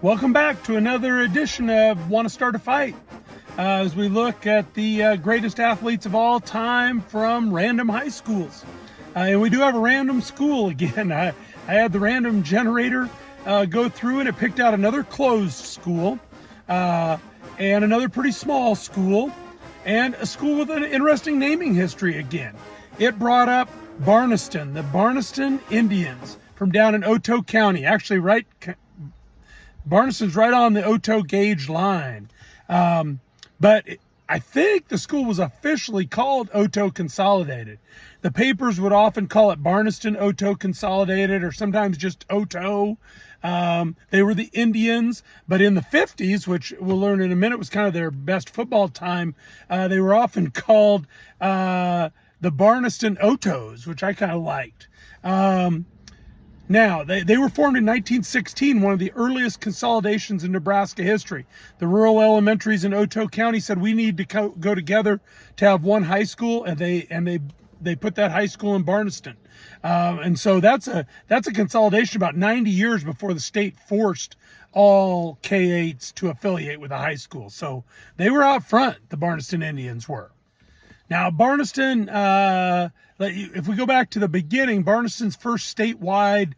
Welcome back to another edition of Want to Start a Fight, as we look at the greatest athletes of all time from random high schools. And we do have a random school again. I had the random generator go through and it picked out another closed school and another pretty small school and a school with an interesting naming history again. It brought up Barneston, the Barneston Indians from down in Otoe County. Actually, Barneston's right on the Otoe Gage line. But I think the school was officially called Otoe Consolidated. The papers would often call it Barneston Otoe Consolidated, or sometimes just Otoe. They were the Indians, but in the 50s, which we'll learn in a minute was kind of their best football time, they were often called the Barneston Otoes, which I kind of liked. Now, they were formed in 1916, one of the earliest consolidations in Nebraska history. The rural elementaries in Otoe County said we need to go together to have one high school, and they put that high school in Barneston. And so that's a consolidation about 90 years before the state forced all K-8s to affiliate with a high school. So they were out front, the Barneston Indians were. Now, Barneston, if we go back to the beginning, Barneston's first statewide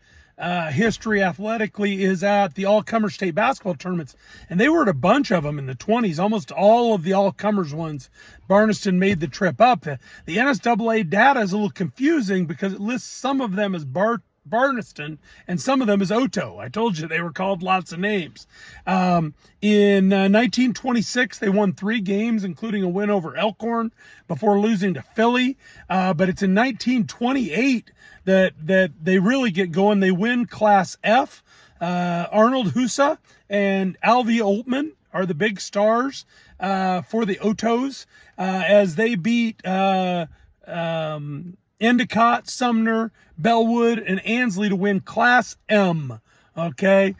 history athletically is at the all-comer state basketball tournaments. And they were at a bunch of them in the 20s. Almost all of the all-comers ones, Barneston made the trip up. The NSAA data is a little confusing because it lists some of them as Barneston and some of them as Otoe. I told you they were called lots of names. In 1926, they won 3 games, including a win over Elkhorn before losing to Philly. But it's in 1928 that they really get going. They win Class F. Arnold Husa and Alvy Oltman are the big stars for the Otoes as they beat Endicott, Sumner, Bellwood, and Ansley to win Class M. Okay,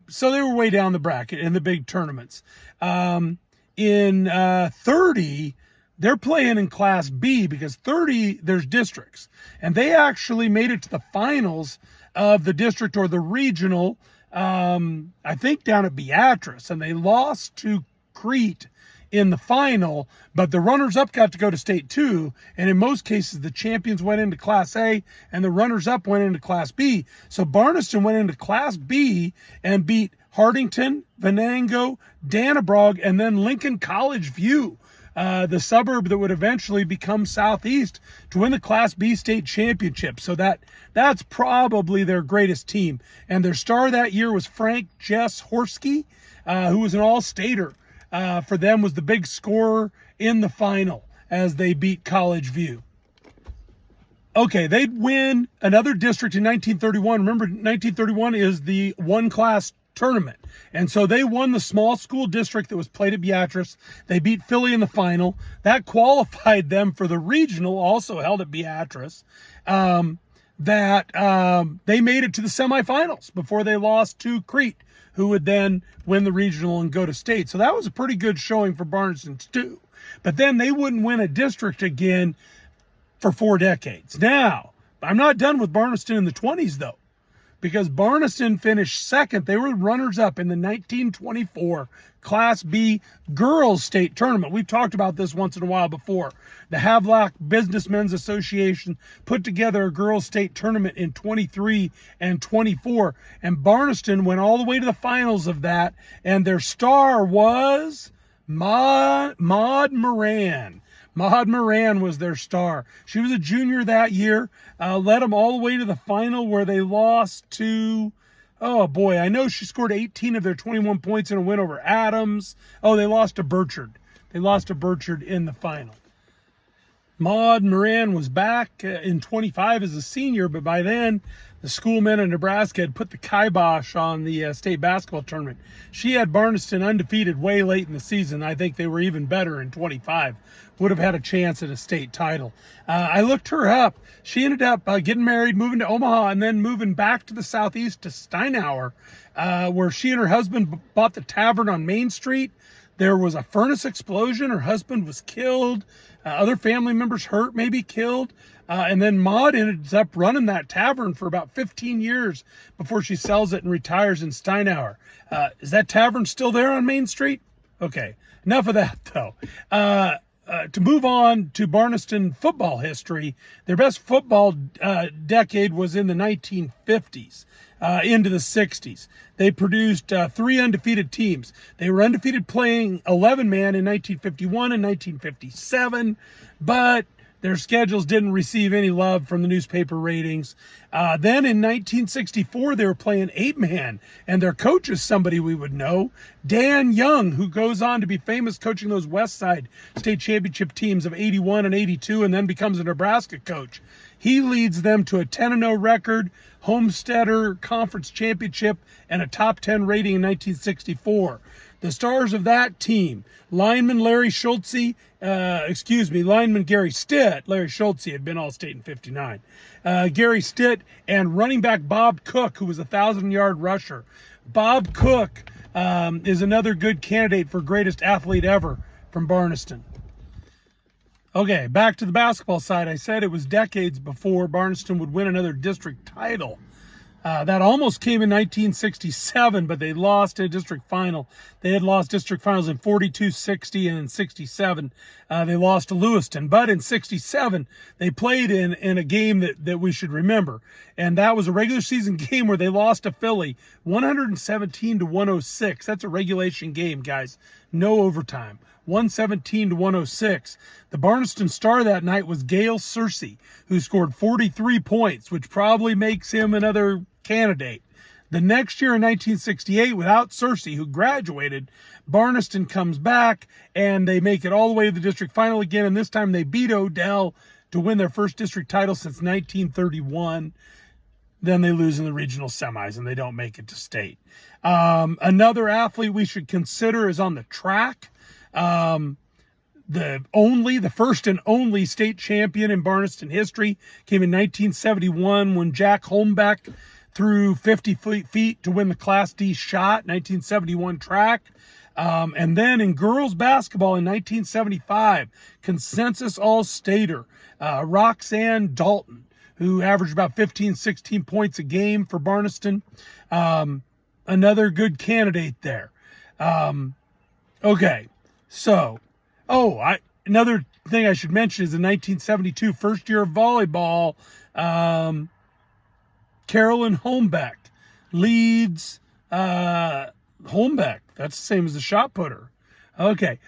so they were way down the bracket in the big tournaments. In 30, they're playing in Class B because 30, there's districts. And they actually made it to the finals of the district or the regional, I think down at Beatrice. And they lost to Crete in the final, but the runners-up got to go to state 2, and in most cases the champions went into Class A and the runners-up went into Class B. So Barneston went into Class B and beat Hartington, Venango, Dannebrog, and then Lincoln College View, the suburb that would eventually become Southeast, to win the Class B state championship. So that's probably their greatest team. And their star that year was Frank Jess Horsky, who was an all-stater. For them was the big scorer in the final as they beat College View. Okay, they'd win another district in 1931. Remember, 1931 is the one-class tournament. And so they won the small school district that was played at Beatrice. They beat Philly in the final. That qualified them for the regional, also held at Beatrice. They made it to the semifinals before they lost to Crete, who would then win the regional and go to state. So that was a pretty good showing for Barneston too. But then they wouldn't win a district again for 4 decades. Now, I'm not done with Barneston in the 20s though, because Barneston finished second. They were runners-up in the 1924 Class B Girls State Tournament. We've talked about this once in a while before. The Havelock Businessmen's Association put together a girls' state tournament in 23 and 24, and Barneston went all the way to the finals of that, and their star was Maud Moran. Maud Moran was their star. She was a junior that year, led them all the way to the final where they lost to, oh boy, I know she scored 18 of their 21 points in a win over Adams. Oh, they lost to Burchard. They lost to Burchard in the final. Maud Moran was back in 25 as a senior, but by then the schoolmen in Nebraska had put the kibosh on the state basketball tournament. She had Barneston undefeated way late in the season. I think they were even better in 25. Would have had a chance at a state title. I looked her up. She ended up getting married, moving to Omaha, and then moving back to the Southeast to Steinauer, where she and her husband bought the tavern on Main Street. There was a furnace explosion. Her husband was killed. Other family members hurt, maybe killed. And then Maud ends up running that tavern for about 15 years before she sells it and retires in Steinauer. Is that tavern still there on Main Street? Okay, enough of that though. To move on to Barneston football history, their best football decade was in the 1950s. Into the 60s. They produced 3 undefeated teams. They were undefeated playing 11-man in 1951 and 1957, but their schedules didn't receive any love from the newspaper ratings. Then in 1964, they were playing 8-man, and their coach is somebody we would know, Dan Young, who goes on to be famous coaching those West Side state championship teams of 81 and 82, and then becomes a Nebraska coach. He leads them to a 10-0 record, Homesteader Conference Championship, and a top 10 rating in 1964. The stars of that team, lineman Larry Schultze, lineman Gary Stitt. Larry Schultze had been All-State in 59. Gary Stitt and running back Bob Cook, who was a 1,000-yard rusher. Bob Cook is another good candidate for greatest athlete ever from Barneston. Okay, back to the basketball side. I said it was decades before Barneston would win another district title. That almost came in 1967, but they lost a district final. They had lost district finals in 42, 60, and in 67. They lost to Lewiston. But in 67, they played in a game that we should remember. And that was a regular season game where they lost to Philly 117 to 106. That's a regulation game, guys. No overtime. 117 to 106. The Barneston star that night was Gail Searcy, who scored 43 points, which probably makes him another candidate. The next year in 1968, without Searcy, who graduated, Barneston comes back and they make it all the way to the district final again, and this time they beat Odell to win their first district title since 1931. Then they lose in the regional semis and they don't make it to state. Another athlete we should consider is on the track. The first and only state champion in Barneston history came in 1971 when Jack Holmbeck threw 50 feet to win the Class D shot, 1971 track. And then in girls basketball in 1975, consensus all-stater, Roxanne Dalton, who averaged about 15, 16 points a game for Barneston. Another good candidate there. Okay. So, another thing I should mention is the 1972 first year of volleyball, Carolyn Holmbeck leads, Holmbeck, that's the same as the shot putter. Okay,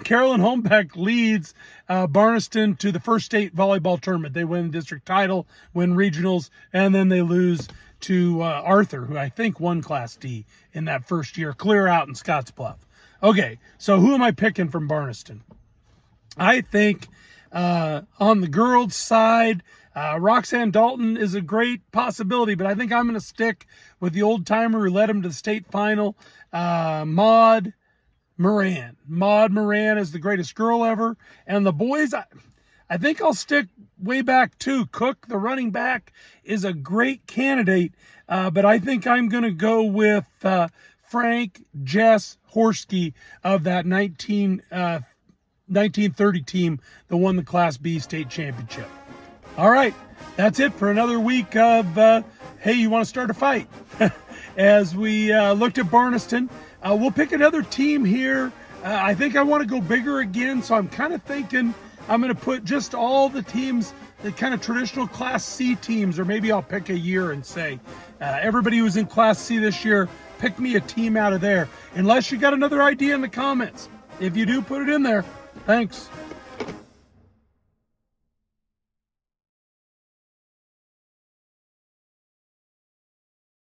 Carolyn Holmbeck leads Barneston to the first state volleyball tournament. They win the district title, win regionals, and then they lose to Arthur, who I think won Class D in that first year, clear out in Scottsbluff. Okay, so who am I picking from Barneston? I think on the girls' side, Roxanne Dalton is a great possibility, but I think I'm going to stick with the old-timer who led them to the state final, Maud Moran. Maud Moran is the greatest girl ever. And the boys, I think I'll stick way back too. Cook, the running back, is a great candidate, but I think I'm going to go with Frank Jess Horsky of that 1930 team that won the Class B state championship. All right, that's it for another week of Hey, You Want to Start a Fight? As we looked at Barneston, we'll pick another team here. I think I want to go bigger again, so I'm kind of thinking I'm going to put just all the teams, the kind of traditional Class C teams, or maybe I'll pick a year and say, everybody who's in Class C this year, pick me a team out of there, unless you got another idea in the comments. If you do, put it in there. Thanks.